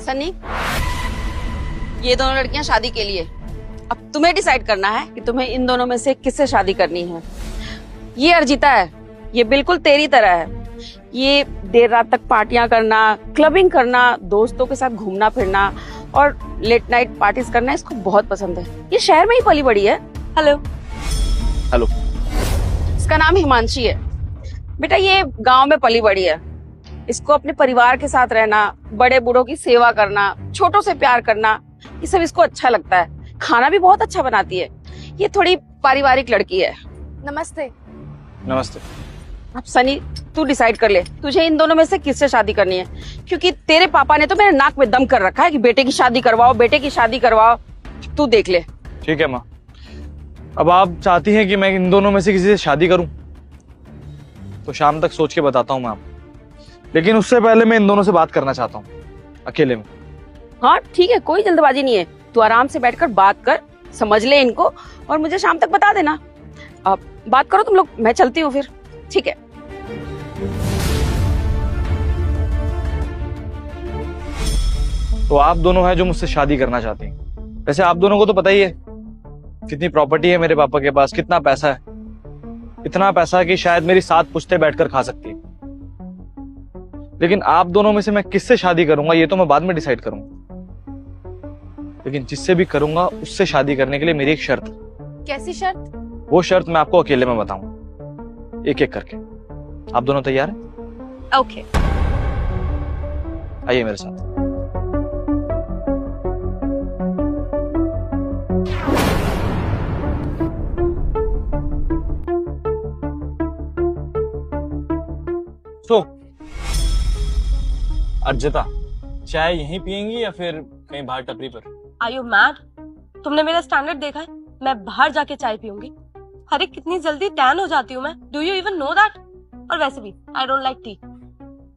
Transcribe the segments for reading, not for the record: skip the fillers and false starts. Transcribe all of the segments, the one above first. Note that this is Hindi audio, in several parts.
सन्नी, ये दोनों लड़कियां शादी के लिए, अब तुम्हें डिसाइड करना है कि तुम्हें इन दोनों में से किससे शादी करनी है। ये अर्जिता है, ये बिल्कुल तेरी तरह है। ये देर रात तक पार्टियां करना, क्लबिंग करना, दोस्तों के साथ घूमना फिरना और लेट नाइट पार्टीज करना इसको बहुत पसंद है। ये शहर में ही पली बड़ी है। Hello hello. इसका नाम हिमांशी है। बेटा ये गांव में पली बड़ी है। इसको अपने परिवार के साथ रहना, बड़े बूढ़ों की सेवा करना, छोटों से प्यार करना, ये सब इसको अच्छा लगता है। खाना भी बहुत अच्छा बनाती है। ये थोड़ी पारिवारिक लड़की है। नमस्ते। नमस्ते। अब सनी तू डिसाइड कर ले, तुझे इन दोनों में से किससे शादी करनी है, क्योंकि तेरे पापा ने तो मेरे नाक में दम कर रखा है कि बेटे की शादी करवाओ, बेटे की शादी करवाओ। तू देख ले। ठीक है माँ, अब आप चाहती हैं कि मैं इन दोनों में से किसी से शादी करूं, तो शाम तक सोच के बताता हूं मैं आपको। लेकिन उससे पहले मैं इन दोनों से बात करना चाहता हूं, अकेले में। हाँ ठीक है, कोई जल्दबाजी नहीं है। तू आराम से बैठकर बात कर, समझ ले इनको और मुझे शाम तक बता देना। अब बात करो तुम लोग, मैं चलती हूँ फिर। ठीक है। तो आप दोनों हैं जो मुझसे शादी करना चाहती हैं। वैसे आप दोनों को तो पता ही है कितनी प्रॉपर्टी है मेरे पापा के पास, कितना पैसा है। इतना पैसा कि शायद मेरी 7 पुश्तें बैठकर खा सकती है। लेकिन आप दोनों में से मैं किससे शादी करूंगा ये तो मैं बाद में डिसाइड करूंगा। लेकिन जिससे भी करूंगा उससे शादी करने के लिए मेरी एक शर्त। कैसी शर्त? वो शर्त मैं आपको अकेले में बताऊंगा, एक एक करके। आप दोनों तैयार हैं? ओके। आइए मेरे साथ। तो अर्जिता, चाय यहीं पियेंगी या फिर कहीं बाहर टपरी पर? Are you mad? तुमने मेरा स्टैंडर्ड देखा है? मैं बाहर जाके चाय पीऊंगी। अरे कितनी जल्दी टैन हो जाती हूँ मैं। Do you even know that? और वैसे भी I don't like tea.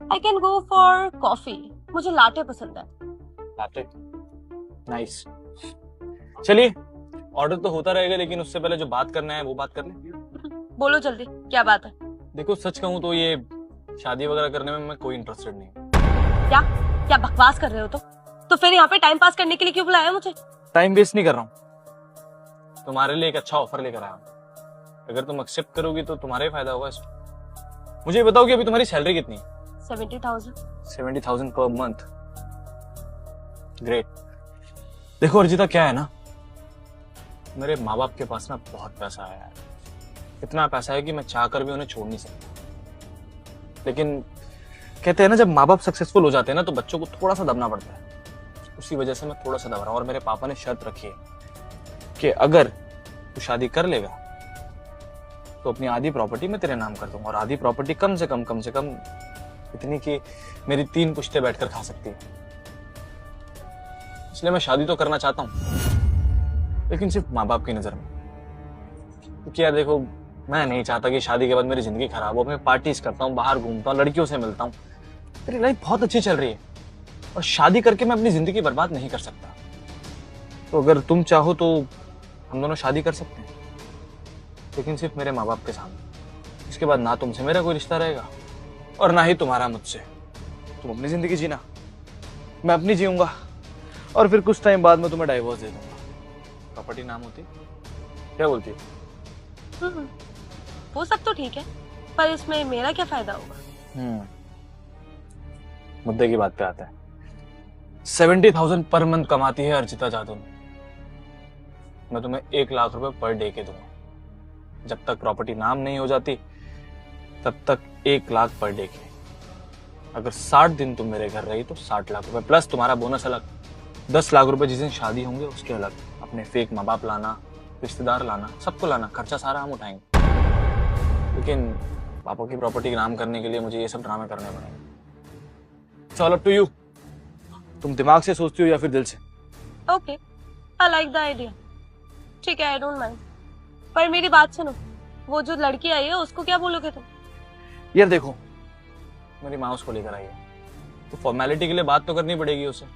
I can go for coffee. मुझे लाटे पसंद है। लाटे? नाइस। चलिए, ऑर्डर तो होता रहेगा, लेकिन उससे पहले जो बात करना है वो बात कर ले। बोलो जल्दी, क्या बात है? देखो सच कहूँ तो ये शादी वगैरह करने में मैं कोई इंटरेस्टेड नहीं हूँ। क्या क्या बकवास कर रहे हो तो फिर यहाँ पे टाइम पास करने के लिए क्यों बुलाया मुझे? टाइम वेस्ट नहीं कर रहा हूँ, तुम्हारे लिए एक अच्छा ऑफर लेकर आया हूँ। अगर तुम एक्सेप्ट करोगी तो तुम्हारा ही फायदा होगा इसमें। मुझे बताओ कि अभी तुम्हारी सैलरी कितनी है? 70,000। 70,000 पर मंथ। ग्रेट। देखो अर्जिता, क्या है ना, मेरे माँ बाप के पास ना बहुत पैसा है यार। इतना पैसा है कि मैं चाहकर भी उन्हें छोड़ नहीं सकता। लेकिन कहते हैं ना, जब माँ बाप सक्सेसफुल हो जाते हैं ना तो बच्चों को थोड़ा सा दबना पड़ता है। उसी वजह से मैं थोड़ा सा दब रहा हूँ। और मेरे पापा ने शर्त रखी है कि अगर तू शादी कर लेगा तो अपनी आधी प्रॉपर्टी मैं तेरे नाम कर दूंगा। और आधी प्रॉपर्टी कम से कम इतनी कि मेरी 3 पुश्तें बैठकर खा सकती है। इसलिए मैं शादी तो करना चाहता हूँ, लेकिन सिर्फ माँ बाप की नजर में। क्योंकि यार देखो, मैं नहीं चाहता कि शादी के बाद मेरी जिंदगी खराब हो। मैं पार्टीज करता हूँ, बाहर घूमता हूँ, लड़कियों से मिलता हूँ। मेरी लाइफ बहुत अच्छी चल रही है और शादी करके मैं अपनी जिंदगी बर्बाद नहीं कर सकता। तो अगर तुम चाहो तो हम दोनों शादी कर सकते हैं, लेकिन सिर्फ मेरे माँ बाप के सामने। इसके बाद ना तुमसे मेरा कोई रिश्ता रहेगा और ना ही तुम्हारा मुझसे। तुम अपनी जिंदगी जीना, मैं अपनी जीऊंगा, और फिर कुछ टाइम बाद में तुम्हें डाइवोर्स दे दूंगा। प्रॉपर्टी नाम होती, क्या बोलती है? वो सब तो ठीक है, पर इसमें मेरा क्या फायदा होगा? मुद्दे की बात पे आता है। 70,000 पर मंथ कमाती है अर्जिता जादू। मैं तुम्हें 1 लाख रुपए पर डे के दूंगा। जब तक प्रॉपर्टी नाम नहीं हो जाती तब तक 1 लाख पर डे के। अगर 60 दिन तुम मेरे घर रही तो 60 लाख रुपए प्लस तुम्हारा बोनस अलग। 10 लाख रुपए जिस दिन शादी होंगे उसके अलग। अपने फेक माँ बाप लाना, रिश्तेदार लाना, सबको लाना, खर्चा सारा हम उठाएंगे। लेकिन पापा की प्रॉपर्टी नाम करने के लिए मुझे ये सब ड्रामे करने पड़ेंगे। It's all up to you. तुम दिमाग से सोचती हो या फिर दिल से? Okay, I like the idea. ठीक है, आई डोंट माइंड। पर मेरी बात सुनो, वो जो लड़की आई है उसको क्या बोलोगे तुम? यार देखो, मेरी माँ उसको लेकर आई है तो फॉर्मेलिटी के लिए बात तो करनी पड़ेगी उससे।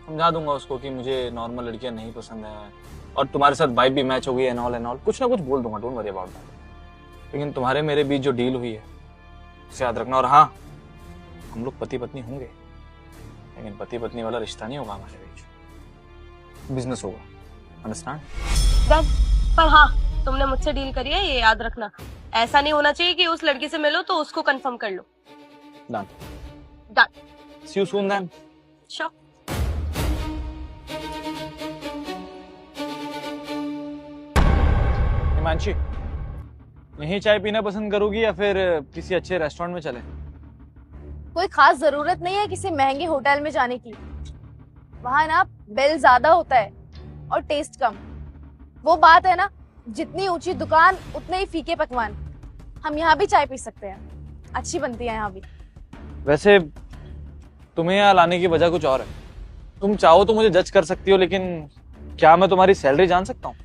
समझा दूंगा उसको कि मुझे नॉर्मल लड़कियां नहीं पसंद है और तुम्हारे साथ वाइब भी मैच हो गई एंड ऑल। कुछ ना कुछ बोल दूंगा, डोंट वरी अबाउट दैट। लेकिन तुम्हारे मेरे बीच जो डील हुई है उसे याद रखना। और हाँ, हम लोग पति पत्नी होंगे, लेकिन पति पत्नी वाला रिश्ता नहीं होगा हमारे बीच, बिजनेस होगा, अंडरस्टैंड? डन। पर हाँ, तुमने मुझसे डील करी है, ये याद रखना। ऐसा नहीं होना चाहिए कि उस लड़की से मिलो तो उसको कंफर्म कर लो। Done. Done. See you soon then. Sure. Himanshi, यहीं चाय पीना पसंद करोगी या फिर किसी अच्छे रेस्टोरेंट में चले? कोई खास जरूरत नहीं है किसी महंगे होटल में जाने की। वहां ना बिल ज्यादा होता है और टेस्ट कम। वो बात है ना, जितनी ऊंची दुकान उतने ही फीके पकवान। हम यहाँ भी चाय पी सकते हैं, अच्छी बनती है यहाँ भी। वैसे तुम्हें यहाँ लाने की वजह कुछ और है। तुम चाहो तो मुझे जज कर सकती हो, लेकिन क्या मैं तुम्हारी सैलरी जान सकता हूँ?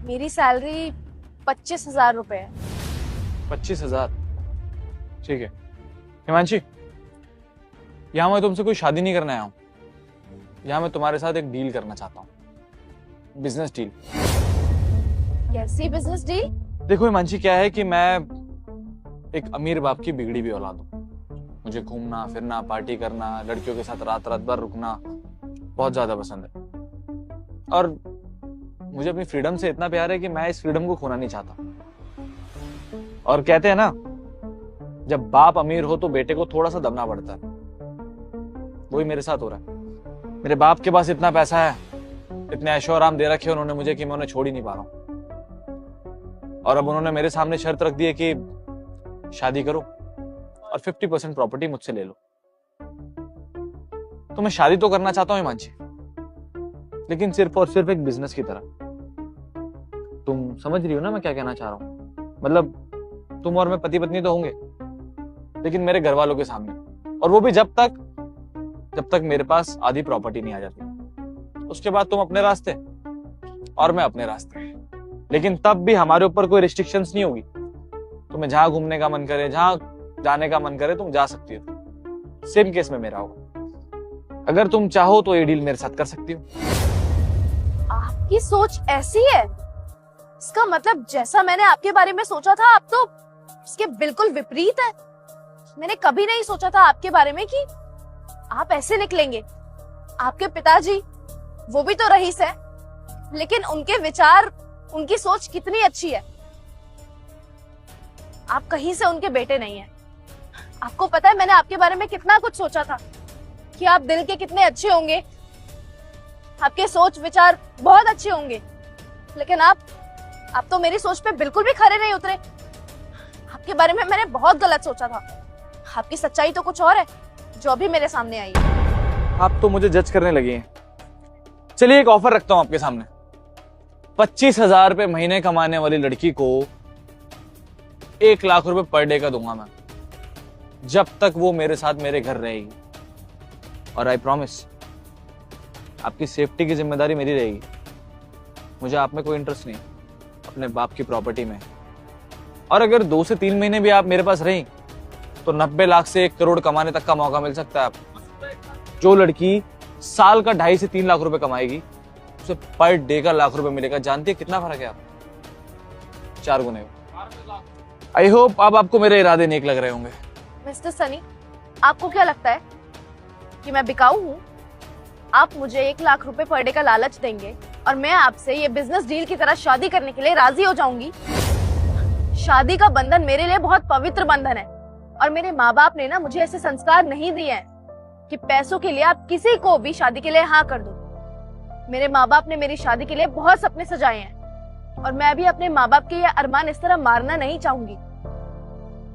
मेरी सैलरी 25,000 रुपए है। 25,000? ठीक है हिमांशी, यहाँ मैं तुमसे कोई शादी नहीं करने आया हूँ। यहाँ मैं तुम्हारे साथ एक डील करना चाहता हूँ, बिजनेस डील। कैसी बिजनेस डील? देखो हिमांशी, क्या है कि मैं एक अमीर बाप की बिगड़ी भी औलाद हूँ। मुझे घूमना फिरना, पार्टी करना, लड़कियों के साथ रात रात भर रुकना बहुत ज्यादा पसंद है। और मुझे अपनी फ्रीडम से इतना प्यार है कि मैं इस फ्रीडम को खोना नहीं चाहता। और कहते हैं ना, जब बाप अमीर हो तो बेटे को थोड़ा सा दबना पड़ता है। वही मेरे साथ हो रहा है। मेरे बाप के पास इतना पैसा है, इतने ऐशो आराम दे रखे उन्होंने मुझे कि मैं उन्हें छोड़ ही नहीं पा रहा हूं। और अब उन्होंने मेरे सामने शर्त रख दी है कि शादी करो और 50% प्रॉपर्टी मुझसे ले लो। तो मैं शादी तो करना चाहता हूं हिमांशी, लेकिन सिर्फ और सिर्फ एक बिजनेस की तरह। तुम समझ रही हो ना मैं क्या कहना चाह रहा हूं? मतलब तुम और मैं पति पत्नी तो होंगे, लेकिन मेरे घर वालों के सामने। और वो भी जब तक मेरे पास आधी प्रॉपर्टी नहीं आ जाती। उसके बाद तुम अपने रास्ते और मैं अपने रास्ते, लेकिन तब भी हमारे ऊपर कोई रिस्ट्रिक्शंस नहीं होगी। तुम्हें जहां घूमने का मन करे, जहां जाने का मन करे, तुम जा सकती हो। सेम केस में मेरा होगा। अगर तुम चाहो तो ये डील मेरे साथ कर सकती हो। आपकी सोच ऐसी है? इसका मतलब जैसा मैंने आपके बारे में सोचा था, आप तो इसके बिल्कुल विपरीत है। मैंने कभी नहीं सोचा था आपके बारे में कि आप ऐसे निकलेंगे। आपके पिताजी, वो भी तो रईस है, लेकिन उनके विचार, उनकी सोच कितनी अच्छी है। आप कहीं से उनके बेटे नहीं हैं। आपको पता है मैंने आपके बारे में कितना कुछ सोचा था कि आप दिल के कितने अच्छे होंगे, आपके सोच विचार बहुत अच्छे होंगे, लेकिन आप तो मेरी सोच पे बिल्कुल भी खरे नहीं उतरे। आपके बारे में मैंने बहुत गलत सोचा था। आपकी सच्चाई तो कुछ और है जो अभी मेरे सामने आई है। आप तो मुझे जज करने लगी हैं। चलिए एक ऑफर रखता हूं आपके सामने। 25,000 रुपए महीने कमाने वाली लड़की को 1 लाख रुपए पर डे का दूंगा मैं, जब तक वो मेरे साथ मेरे घर रहेगी। और आई प्रॉमिस, आपकी सेफ्टी की जिम्मेदारी मेरी रहेगी। मुझे आप में कोई इंटरेस्ट नहीं, अपने बाप की प्रॉपर्टी में। और अगर 2 से 3 महीने भी आप मेरे पास रही तो 90 लाख से 1 करोड़ कमाने तक का मौका मिल सकता है आपको। जो लड़की साल का 2.5 से 3 लाख रुपए कमाएगी, उसे पर डे का 1 लाख रुपए मिलेगा। जानती है कितना फर्क है? आप 4 गुने। आई होप अब आपको मेरे इरादे नेक लग रहे होंगे। मिस्टर सनी, आपको क्या लगता है कि मैं बिकाऊ हूँ? आप मुझे 1 लाख रुपए पर डे का लालच देंगे और मैं आपसे ये बिजनेस डील की तरह शादी करने के लिए राजी हो जाऊंगी? शादी का बंधन मेरे लिए बहुत पवित्र बंधन है, और मेरे माँ बाप ने ना मुझे ऐसे संस्कार नहीं दिए हैं कि पैसों के लिए आप किसी को भी शादी के लिए हाँ कर दो। मेरे माँ बाप ने मेरी शादी के लिए बहुत सपने सजाए हैं, और मैं भी अपने माँ बाप के ये अरमान इस तरह मारना नहीं चाहूंगी।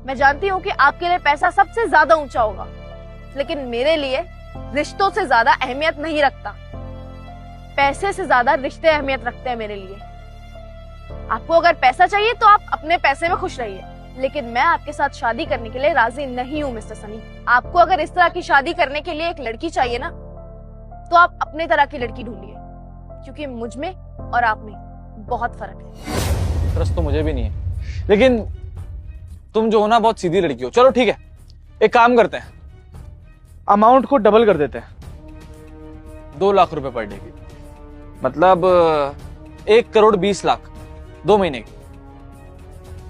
मैं जानती हूँ कि आपके लिए पैसा सबसे ज्यादा ऊंचा होगा, लेकिन मेरे लिए रिश्तों से ज्यादा अहमियत नहीं रखता। पैसे से ज्यादा रिश्ते अहमियत रखते हैं मेरे लिए। आपको अगर पैसा चाहिए तो आप अपने पैसे में खुश रहिए, लेकिन मैं आपके साथ शादी करने के लिए राजी नहीं हूँ मिस्टर सनी। आपको अगर इस तरह की शादी करने के लिए एक लड़की चाहिए ना, तो आप अपने तरह की लड़की ढूंढिए, क्योंकि मुझ में और आप में बहुत फर्क है। ट्रस्ट तो मुझे भी नहीं है, लेकिन तुम जो हो ना बहुत सीधी लड़की हो। चलो ठीक है, एक काम करते हैं, अमाउंट को डबल कर देते हैं। 2 लाख रुपए पर डे की, मतलब 1 करोड़ 20 लाख 2 महीने की।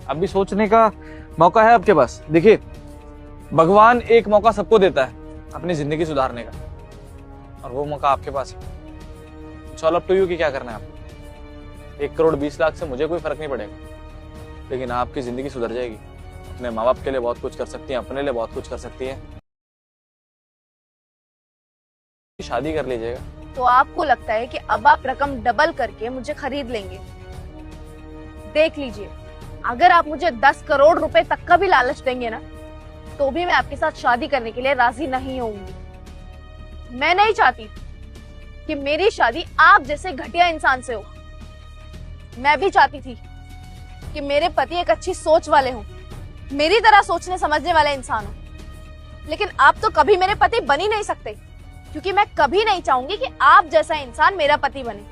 अभी सोचने का मौका है आपके पास। देखिए, भगवान एक मौका सबको देता है अपनी जिंदगी सुधारने का। और वो मौका आपके पास है। It's all up to you कि क्या करना है आपको। 1,20,00,000 से मुझे कोई फर्क नहीं पड़ेगा, लेकिन आपकी जिंदगी सुधर जाएगी। अपने माँ बाप के लिए बहुत कुछ कर सकती हैं, अपने लिए बहुत कुछ कर सकती है। शादी कर लीजिएगा। तो आपको लगता है कि अब आप रकम डबल करके मुझे खरीद लेंगे? देख लीजिए, अगर आप मुझे 10 करोड़ रुपए तक का भी लालच देंगे ना, तो भी मैं आपके साथ शादी करने के लिए राजी नहीं होंगी। मैं नहीं चाहती कि मेरी शादी आप जैसे घटिया इंसान से हो। मैं भी चाहती थी कि मेरे पति एक अच्छी सोच वाले हों, मेरी तरह सोचने समझने वाले इंसान हो। लेकिन आप तो कभी मेरे पति बन ही नहीं सकते, क्योंकि मैं कभी नहीं चाहूंगी कि आप जैसा इंसान मेरा पति बने,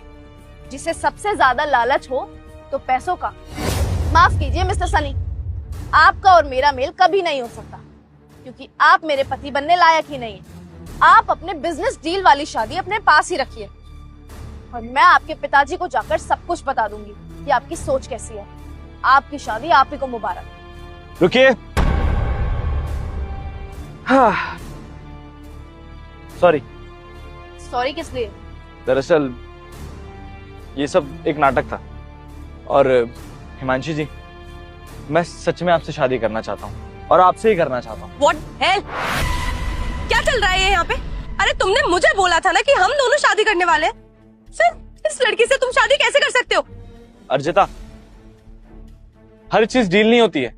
जिसे सबसे ज्यादा लालच हो तो पैसों का। माफ कीजिए मिस्टर सनी, आपका और मेरा मेल कभी नहीं हो सकता, क्योंकि आप मेरे पति बनने लायक ही नहीं है। आप अपने बिजनेस डील वाली शादी अपने पास ही रखिए, और मैं आपके पिताजी को जाकर सब कुछ बता दूंगी कि आपकी सोच कैसी है। आपकी शादी आप ही को मुबारक। रुकिए। सॉरी। सॉरी किस लिए? दरअसल ये सब एक नाटक था, और हिमांशी जी, मैं सच में आपसे शादी करना चाहता हूँ, और आपसे ही करना चाहता हूँ। What hell? क्या चल रहा है ये यहाँ पे? अरे तुमने मुझे बोला था ना कि हम दोनों शादी करने वाले हैं। फिर इस लड़की से तुम शादी कैसे कर सकते हो? अर्जिता, हर चीज डील नहीं होती है।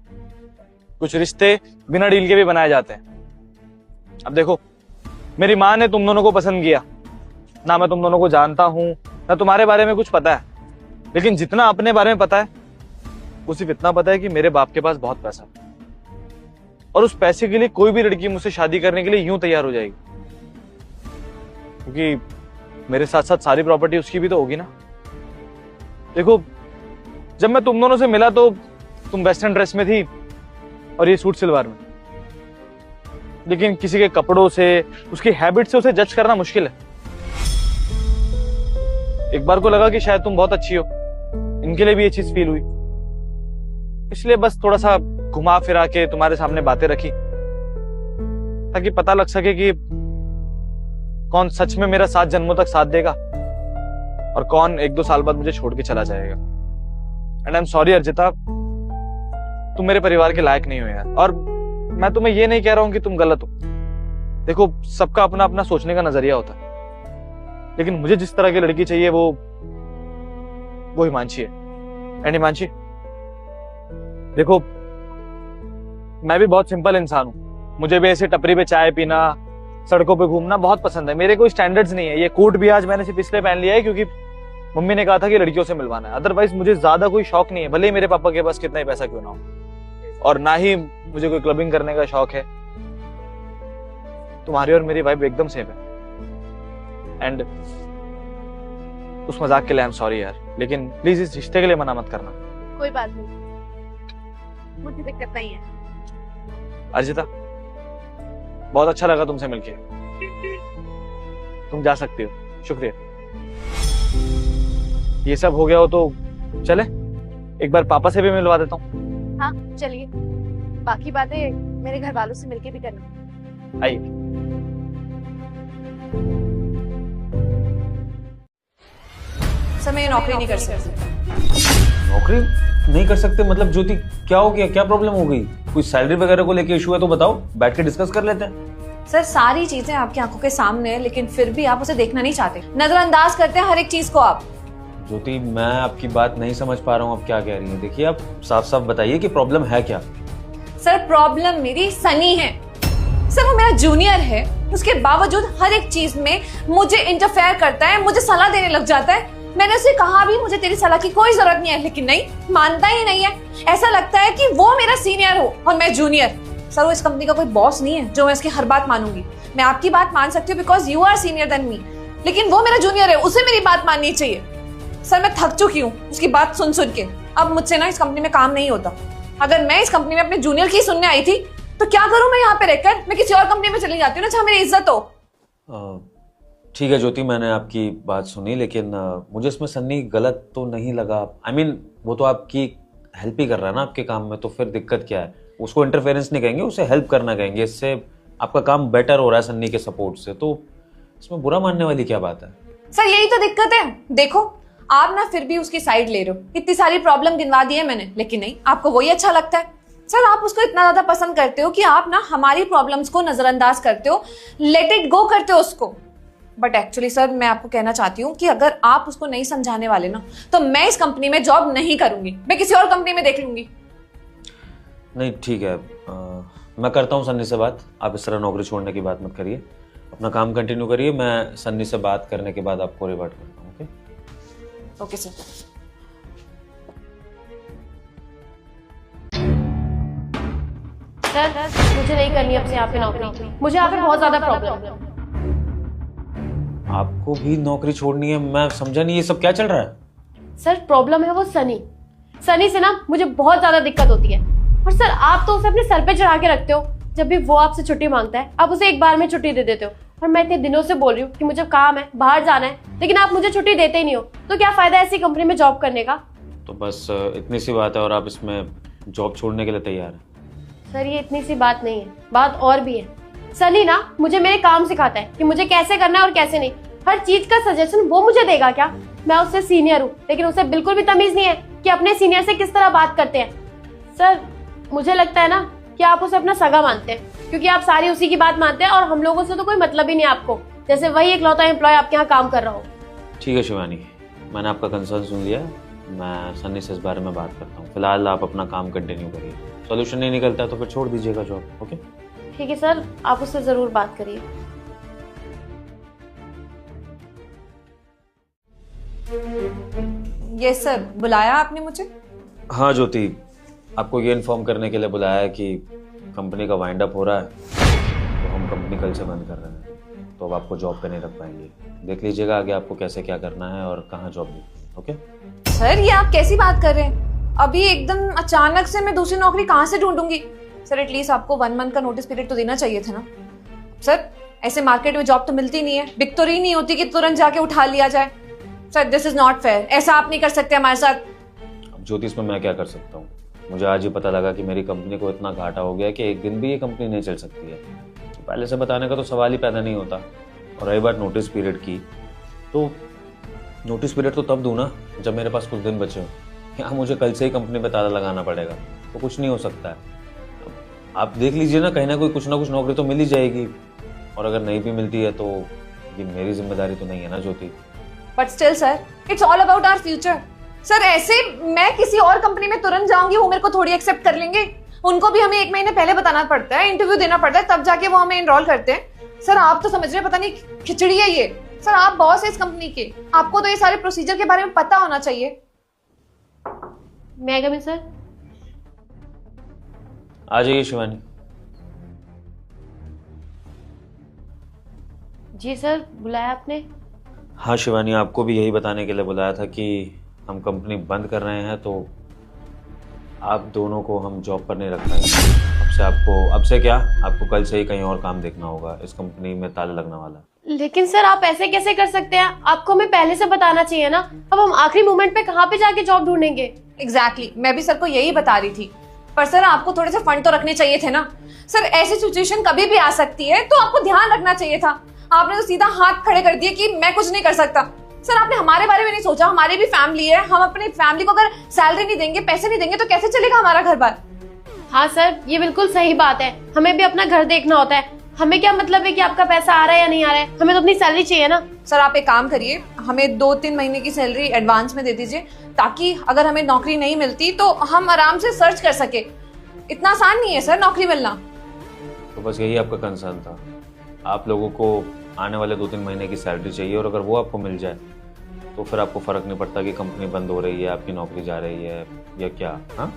कुछ रिश्ते बिना डील के भी बनाए जाते हैं। अब देखो, मेरी माँ ने तुम दोनों को पसंद किया ना, मैं तुम दोनों को जानता हूँ ना तुम्हारे बारे में कुछ पता है, लेकिन जितना अपने बारे में पता है वो सिर्फ इतना पता है कि मेरे बाप के पास बहुत पैसा है, और उस पैसे के लिए कोई भी लड़की मुझसे शादी करने के लिए यूं तैयार हो जाएगी, क्योंकि मेरे साथ साथ सारी प्रॉपर्टी उसकी भी तो होगी ना। देखो, जब मैं तुम दोनों से मिला तो तुम वेस्टर्न ड्रेस में थी और ये सूट सलवार में, लेकिन किसी के कपड़ों से, उसकी हैबिट से उसे जज करना मुश्किल है। एक बार को लगा कि शायद तुम बहुत अच्छी हो, इनके लिए भी ये चीज फील हुई, इसलिए बस थोड़ा सा घुमा फिरा के तुम्हारे सामने बातें रखी, ताकि पता लग सके कि कौन सच में मेरा 7 जन्मों तक साथ देगा और कौन 1-2 साल बाद मुझे छोड़ के चला जाएगा। And I am sorry Arjita, तुम मेरे परिवार के लायक नहीं हो यार। और मैं तुम्हें ये नहीं कह रहा हूं कि तुम गलत हो। देखो, सबका अपना अपना सोचने का नजरिया होता है, लेकिन मुझे जिस तरह की लड़की चाहिए वो हिमांशी है। एंड हिमांशी, देखो, मैं भी बहुत सिंपल इंसान हूं। मुझे भी ऐसे टपरी पे चाय पीना, सड़कों पे घूमना बहुत पसंद है। मेरे कोई स्टैंडर्ड्स नहीं है। ये कोट भी आज मैंने सिर्फ इसलिए पहन लिया है क्योंकि मम्मी ने कहा था कि लड़कियों से मिलवाना है। अदरवाइज मुझे ज्यादा कोई शौक नहीं है, भले ही मेरे पापा के पास कितना ही पैसा क्यों ना हो, और ना ही मुझे कोई क्लबिंग करने का शौक है। तुम्हारी और मेरी वाइब एकदम सेम है। एंड उस मजाक के लिए आई एम सॉरी यार, लेकिन प्लीज इस रिश्ते के लिए मना मत करना। कोई बात नहीं, मुझे दिक्कत नहीं है। अर्जिता, बहुत अच्छा लगा तुमसे मिलके। तुम जा सकती हो। शुक्रिया। ये सब हो गया हो तो चले एक बार पापा से भी मिलवा देता हूँ। हाँ चलिए, बाकी बातें मेरे घर वालों से मिलके भी करना। आइए। सर मैं ये नौकरी नहीं कर सकती। नौकरी नहीं कर सकते मतलब? ज्योति, क्या हो गया? क्या प्रॉब्लम हो गई? कोई सैलरी वगैरह को लेके इशू है तो बताओ, बैठ के डिस्कस कर लेते हैं। सर सारी चीजें आपकी आंखों के सामने है, लेकिन फिर भी आप उसे देखना नहीं चाहते, नजरअंदाज करते हैं हर एक चीज को आप। ज्योति, मैं आपकी बात नहीं समझ पा रहा हूँ, आप क्या कह रही हैं। देखिए, आप साफ साफ बताइए कि प्रॉब्लम है क्या। सर प्रॉब्लम मेरी सनी है। सर वो मेरा जूनियर है, उसके बावजूद हर एक चीज में मुझे इंटरफेयर करता है, मुझे सलाह देने लग जाता है। मैंने उसे कहा भी मुझे तेरी सलाह की कोई जरूरत नहीं है, लेकिन नहीं, मानता ही नहीं है। ऐसा लगता है कि वो मेरा सीनियर हो और मैं जूनियर। सर वो इस कंपनी का कोई बॉस नहीं है जो मैं उसकी हर बात मानूंगी। मैं आपकी बात मान सकती हूँ because you are senior then me, लेकिन वो मेरा जूनियर है, उसे मेरी बात माननी चाहिए। सर मैं थक चुकी हूँ उसकी बात सुन सुन के। अब मुझसे ना इस कंपनी में काम नहीं होता। अगर मैं इस कंपनी में अपने जूनियर की सुनने आई थी तो क्या करूं मैं यहाँ पे रहकर? मैं किसी और कंपनी में चली जाती हूँ ना जहाँ मेरी इज्जत हो। ठीक है ज्योति, मैंने आपकी बात सुनी, लेकिन मुझे इसमें सन्नी गलत तो नहीं लगा। आई मीन वो तो आपकी हेल्प ही कर रहा है ना आपके काम में, तो फिर दिक्कत क्या है? उसको इंटरफेरेंस नहीं कहेंगे, उसे हेल्प करना कहेंगे। इससे आपका काम बेटर हो रहा है सन्नी के सपोर्ट से। तो इसमें बुरा मानने वाली क्या बात है? सर यही तो दिक्कत है। देखो आप ना फिर भी उसकी साइड ले रहे हो। इतनी सारी प्रॉब्लम गिनवा दी है मैंने, लेकिन नहीं, आपको वही अच्छा लगता है। सर आप उसको इतना ज्यादा पसंद करते हो कि आप ना हमारी प्रॉब्लम्स को नजरअंदाज करते हो, लेट इट गो करते हो उसको। बट एक्चुअली सर मैं आपको कहना चाहती हूँ कि अगर आप उसको नहीं समझाने वाले ना, तो मैं इस कंपनी में जॉब नहीं करूंगी, मैं किसी और कंपनी में देख लूंगी। नहीं ठीक है, मैं करता हूँ सन्नी से बात। आप इस तरह नौकरी छोड़ने की बात मत करिए, अपना काम कंटिन्यू करिए। मैं सन्नी से बात करने के बाद आपको रिवर्ट करता हूँ। Okay okay sir. सर मुझे नहीं करनी अब से यहाँ पे नौकरी, मुझे यहाँ पे बहुत ज्यादा प्रॉब्लम है। आपको भी नौकरी छोड़नी है? मैं समझा नहीं, ये सब क्या चल रहा है? सर प्रॉब्लम है वो सनी। सनी से ना मुझे बहुत ज्यादा दिक्कत होती है। और सर आप तो उसे अपने सर पे चढ़ा के रखते हो। जब भी वो आपसे छुट्टी मांगता है आप उसे एक बार में छुट्टी दे देते हो। और मैं इतने दिनों से बोल रही हूँ कि मुझे काम है, बाहर जाना है, लेकिन आप मुझे छुट्टी देते ही नहीं हो। तो क्या फायदा ऐसी कंपनी में जॉब करने का? तो बस इतनी सी बात है और आप इसमें जॉब छोड़ने के लिए तैयार हैं? सर ये इतनी सी बात नहीं है, बात और भी है। सनी ना मुझे मेरे काम सिखाता है कि मुझे कैसे करना है और कैसे नहीं। हर चीज का सजेशन वो मुझे देगा क्या? मैं उससे सीनियर हूँ, लेकिन उसे बिल्कुल भी तमीज नहीं है कि अपने सीनियर से किस तरह बात करते हैं। सर मुझे लगता है ना कि आप उसे अपना सगा मानते हैं, क्योंकि आप सारी उसी की बात मानते हैं और हम लोगों से तो कोई मतलब ही नहीं आपको, जैसे वही इकलौता एम्प्लॉय आपके यहाँ काम कर रहा हो। ठीक है शिवानी, मैंने आपका कंसर्न सुन लिया। मैं सन्नी से इस बारे में बात करता हूँ। फिलहाल आप अपना काम कंटिन्यू करिए, सॉल्यूशन नहीं निकलता है तो फिर छोड़ दीजिएगा जॉब। ओके ठीक है सर, आप उससे जरूर बात करिए। यस सर, बुलाया आपने मुझे? हाँ ज्योति, आपको ये इन्फॉर्म करने के लिए बुलाया है कि कंपनी का वाइंड अप हो रहा है, तो हम कंपनी कल से बंद कर रहे हैं। तो अब आपको जॉब पे नहीं रख पाएंगे। देख लीजिएगा आगे आपको कैसे क्या करना है और कहाँ जॉब दी। ओके सर ये आप कैसी बात कर रहे हैं? अभी एकदम अचानक से मैं दूसरी नौकरी कहाँ से ढूंढूंगी? सर एटलीस्ट आपको 1 मंथ का नोटिस पीरियड तो देना चाहिए था ना। सर ऐसे मार्केट में जॉब तो मिलती नहीं है, बिक तो रही नहीं होती कि तुरंत जाके उठा लिया जाए। Sir this is not fair, ऐसा आप नहीं कर सकते हमारे साथ। अब ज्योति इसमें मैं क्या कर सकता हूँ? मुझे आज ही पता लगा कि मेरी कंपनी को इतना घाटा हो गया कि एक दिन भी ये कंपनी नहीं चल सकती है। तो पहले से बताने का तो सवाल ही पैदा नहीं होता। और रही बात नोटिस पीरियड की, तो नोटिस पीरियड तो तब दूँ ना जब मेरे पास कुछ दिन बचे हो। यहाँ मुझे कल से ही कंपनी पे ताला लगाना पड़ेगा, तो कुछ नहीं हो सकता है। आप देख लीजिए ना, कहीं ना कोई कुछ ना कुछ नौकरी तो मिल ही जाएगी। और अगर नहीं भी मिलती है तो ये मेरी जिम्मेदारी तो नहीं है ना Jyoti. But still sir, it's all about our future. Sir ऐसे मैं किसी और कंपनी में तुरंत जाऊंगी, वो मेरे को थोड़ी एक्सेप्ट कर लेंगे? उनको भी हमें 1 महीने पहले बताना पड़ता है, इंटरव्यू देना पड़ता है, तब जाके वो हमें एनरोल करते हैं। सर आप तो समझ रहे हैं, पता नहीं खिचड़ी है ये। सर आप बॉस है इस कंपनी के, आपको तो ये सारे प्रोसीजर के बारे में पता होना चाहिए। मैं कम इन सर? आ जाइए शिवानी। जी सर, बुलाया आपने? हाँ शिवानी, आपको भी यही बताने के लिए बुलाया था कि हम कंपनी बंद कर रहे हैं, तो आप दोनों को हम जॉब पर नहीं रख पाएंगे। अब से क्या, आपको कल से ही कहीं और काम देखना होगा। इस कंपनी में ताला लगने वाला। लेकिन सर आप ऐसे कैसे कर सकते हैं? आपको हमें पहले से बताना चाहिए ना। अब हम आखिरी मोमेंट पे कहाँ पे जाके जॉब ढूंढेंगे? एग्जैक्टली, मैं भी सर को यही बता रही थी। पर सर आपको थोड़े से फंड तो रखने चाहिए थे ना। सर ऐसी सिचुएशन कभी भी आ सकती है, तो आपको ध्यान रखना चाहिए था। आपने तो सीधा हाथ खड़े कर दिए कि मैं कुछ नहीं कर सकता। सर आपने हमारे बारे में नहीं सोचा, हमारी भी फैमिली है। हम अपनी फैमिली को अगर सैलरी नहीं देंगे, पैसे नहीं देंगे, तो कैसे चलेगा हमारा घर बार? हाँ सर, ये बिल्कुल सही बात है। हमें भी अपना घर देखना होता है। हमें क्या मतलब है कि आपका पैसा आ रहा है या नहीं आ रहा है? हमें तो अपनी सैलरी चाहिए ना। सर आप एक काम करिए, हमें 2-3 महीने की सैलरी एडवांस में दे दीजिए, ताकि अगर हमें नौकरी नहीं मिलती तो हम आराम से सर्च कर सके। इतना आसान नहीं है सर नौकरी मिलना। तो बस यही आपका कंसर्न था। आप लोगों को आने वाले 2-3 महीने की सैलरी चाहिए, और अगर वो आपको मिल जाए तो फिर आपको फर्क नहीं पड़ता कि कंपनी बंद हो रही है, आपकी नौकरी जा रही है या क्या। हाँ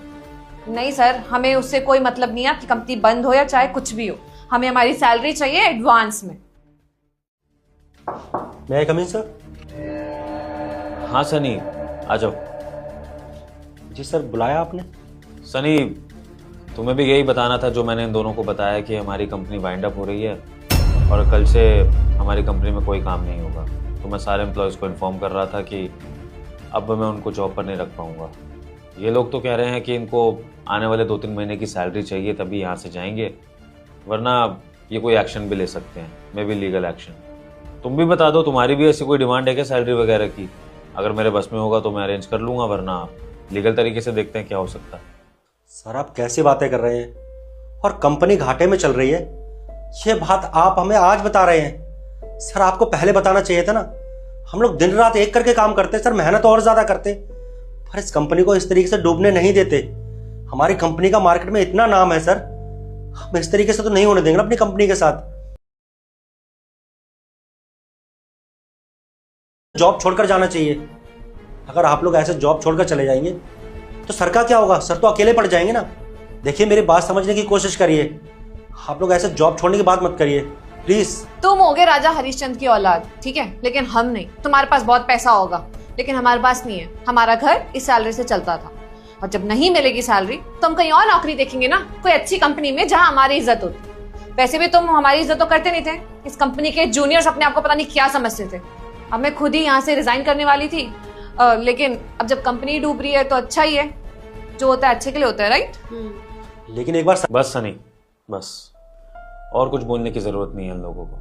नहीं सर, हमें उससे कोई मतलब नहीं है, आपकी कंपनी बंद हो या चाहे कुछ भी हो। हमें हमारी सैलरी चाहिए एडवांस में। मैं आई कम इन सर? हाँ सनी, आ जाओ। जी सर, बुलाया आपने? सनी, तुम्हें भी यही बताना था जो मैंने इन दोनों को बताया कि हमारी कंपनी वाइंड अप हो रही है और कल से हमारी कंपनी में कोई काम नहीं होगा। तो मैं सारे एम्प्लॉयज़ को इन्फॉर्म कर रहा था कि अब मैं उनको जॉब पर नहीं रख पाऊंगा। ये लोग तो कह रहे हैं कि इनको आने वाले 2-3 महीने की सैलरी चाहिए तभी यहाँ से जाएंगे, वरना ये कोई एक्शन भी ले सकते हैं, मे बी लीगल एक्शन। तुम भी बता दो, तुम्हारी भी ऐसी कोई डिमांड है क्या सैलरी वगैरह की? अगर मेरे बस में होगा तो मैं अरेंज कर लूंगा, वरना लीगल तरीके से देखते हैं क्या हो सकता है। सर आप कैसी बातें कर रहे हैं, और कंपनी घाटे में चल रही है, ये बात आप हमें आज बता रहे हैं? सर आपको पहले बताना चाहिए था ना। हम लोग दिन रात एक करके काम करते सर, मेहनत और ज्यादा करते, पर इस कंपनी को इस तरीके से डूबने नहीं देते। हमारी कंपनी का मार्केट में इतना नाम है सर, हम इस तरीके से तो नहीं होने देंगे ना अपनी कंपनी के साथ। जॉब छोड़कर जाना चाहिए। अगर आप लोग ऐसे जॉब छोड़कर चले जाएंगे तो सर का क्या होगा? सर तो अकेले पड़ जाएंगे ना। देखिए मेरी बात समझने की कोशिश करिए, आप लोग ऐसे जॉब छोड़ने की बात मत करिए प्लीज। तुम होगे राजा हरिश्चंद्र की औलाद, ठीक है, लेकिन हम नहीं। तुम्हारे पास बहुत पैसा होगा, लेकिन हमारे पास नहीं है। हमारा घर इस सैलरी से चलता था, और जब नहीं मिलेगी सैलरी तो हम कहीं और नौकरी देखेंगे ना, कोई अच्छी कंपनी में जहां हमारी इज्जत होती। वैसे भी तुम हमारी इज्जत तो करते नहीं थे। इस कंपनी के जूनियर्स अपने आप को पता नहीं क्या समझते थे। अब मैं खुद ही यहाँ से रिजाइन करने वाली थी, लेकिन अब जब कंपनी डूब रही है तो अच्छा ही है। जो होता है अच्छे के लिए होता है, राइट? लेकिन एक बार बस सनी, बस और कुछ बोलने की जरूरत नहीं है इन लोगों को।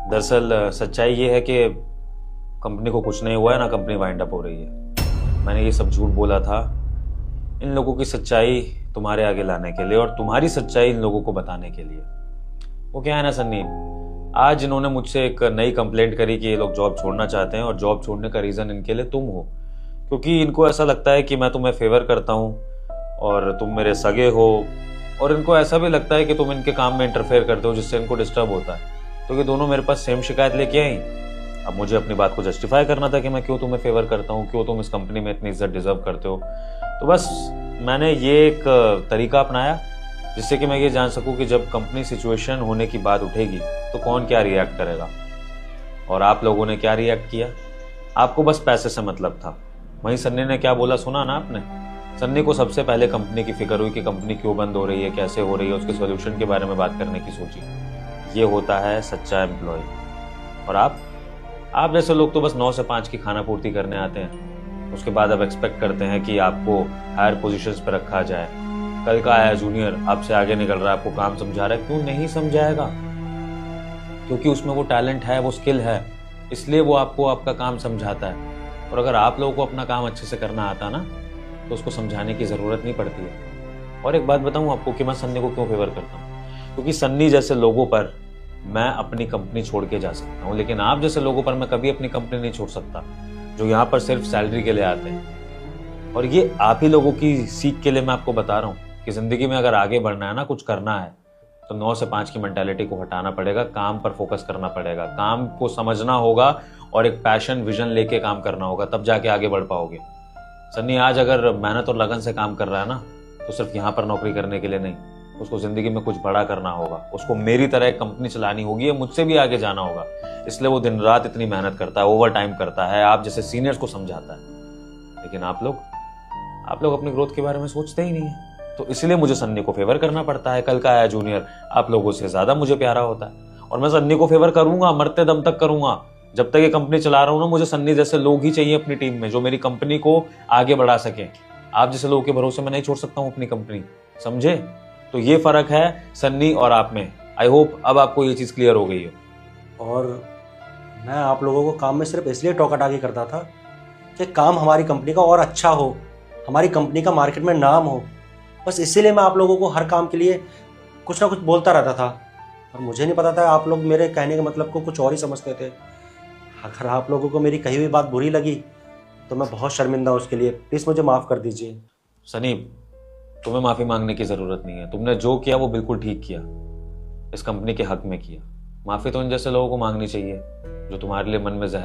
दरअसल सच्चाई ये है कि कंपनी को कुछ नहीं हुआ है ना, कंपनी वाइंड अप हो रही है। मैंने ये सब झूठ बोला था इन लोगों की सच्चाई तुम्हारे आगे लाने के लिए, और तुम्हारी सच्चाई इन लोगों को बताने के लिए। वो क्या है ना सन्नी, आज इन्होंने मुझसे एक नई कंप्लेंट करी कि ये लोग जॉब छोड़ना चाहते हैं, और जॉब छोड़ने का रीजन इनके लिए तुम हो, क्योंकि इनको ऐसा लगता है कि मैं तुम्हें फेवर करता हूं और तुम मेरे सगे हो, और इनको ऐसा भी लगता है कि तुम इनके काम में इंटरफेयर करते हो जिससे इनको डिस्टर्ब होता है। तो ये दोनों मेरे पास सेम शिकायत लेके आई। अब मुझे अपनी बात को जस्टिफाई करना था कि मैं क्यों तुम्हें फेवर करता हूँ, क्यों तुम इस कंपनी में इतनी इज्जत डिजर्व करते हो। तो बस मैंने ये एक तरीका अपनाया जिससे कि मैं ये जान सकूं कि जब कंपनी सिचुएशन होने की बात उठेगी तो कौन क्या रिएक्ट करेगा। और आप लोगों ने क्या रिएक्ट किया? आपको बस पैसे से मतलब था। वहीं सन्नी ने क्या बोला सुना ना आपने? सन्नी को सबसे पहले कंपनी की फिक्र हुई कि कंपनी क्यों बंद हो रही है, कैसे हो रही है, उसके सोल्यूशन के बारे में बात करने की सोची। ये होता है सच्चा एम्प्लॉय। और आप जैसे लोग तो बस 9 से 5 की खाना पूर्ति करने आते हैं, उसके बाद अब एक्सपेक्ट करते हैं कि आपको हायर पोजीशंस पर रखा जाए। कल का आया जूनियर आपसे आगे निकल रहा है, आपको काम समझा रहा है, क्यों नहीं समझाएगा? क्योंकि उसमें वो टैलेंट है, वो स्किल है, इसलिए वो आपको आपका काम समझाता है। और अगर आप लोगों को अपना काम अच्छे से करना आता ना तो उसको समझाने की जरूरत नहीं पड़ती है। और एक बात बताऊं आपको कि मैं सन्नी को क्यों फेवर करता हूँ, क्योंकि सन्नी जैसे लोगों पर मैं अपनी कंपनी छोड़ के जा सकता हूँ, लेकिन आप जैसे लोगों पर मैं कभी अपनी कंपनी नहीं छोड़ सकता, जो यहाँ पर सिर्फ सैलरी के लिए आते हैं। और ये आप ही लोगों की सीख के लिए मैं आपको बता रहा हूँ कि जिंदगी में अगर आगे बढ़ना है ना, कुछ करना है, तो 9 से 5 की मेंटालिटी को हटाना पड़ेगा, काम पर फोकस करना पड़ेगा, काम को समझना होगा और एक पैशन विजन लेके काम करना होगा, तब जाके आगे बढ़ पाओगे। सन्नी आज अगर मेहनत और लगन से काम कर रहा है ना, तो सिर्फ यहाँ पर नौकरी करने के लिए नहीं, उसको जिंदगी में कुछ बड़ा करना होगा, उसको मेरी तरह एक कंपनी चलानी होगी, मुझसे भी आगे जाना होगा। इसलिए वो दिन रात इतनी मेहनत करता है, ओवर टाइम करता है, आप जैसे सीनियर्स को समझाता है। लेकिन आप लोग अपनी ग्रोथ के बारे में सोचते ही नहीं है। तो इसलिए मुझे सन्नी को फेवर करना पड़ता है। कल का आया जूनियर आप लोगों से ज्यादा मुझे प्यारा होता है, और मैं सन्नी को फेवर करूंगा, मरते दम तक करूंगा। जब तक ये कंपनी चला रहा हूं ना, मुझे सन्नी जैसे लोग ही चाहिए अपनी टीम में, जो मेरी कंपनी को आगे बढ़ा सके। आप जैसे लोगों के भरोसे मैं नहीं छोड़ सकता हूं अपनी कंपनी, समझे? तो ये फर्क है सन्नी और आप में। आई होप अब आपको ये चीज क्लियर हो गई हो। और मैं आप लोगों को काम में सिर्फ इसलिए टोकाटाकी करता था कि काम हमारी कंपनी का और अच्छा हो, हमारी कंपनी का मार्केट में नाम हो। बस इसीलिए मैं आप लोगों को हर काम के लिए कुछ ना कुछ बोलता रहता था, और मुझे नहीं पता था आप लोग मेरे कहने के मतलब को कुछ और ही समझते थे। अगर आप लोगों को मेरी कही हुई बात बुरी लगी तो मैं बहुत शर्मिंदा हूँ उसके लिए, प्लीज़ मुझे माफ़ कर दीजिए। सनी, तुम्हें माफी मांगने की जरूरत नहीं है। तुमने जो किया वो बिल्कुल ठीक किया, इस कंपनी के हक में किया। माफी तो इन जैसे लोगों को मांगनी चाहिए जो तुम्हारे लिए मन में जहर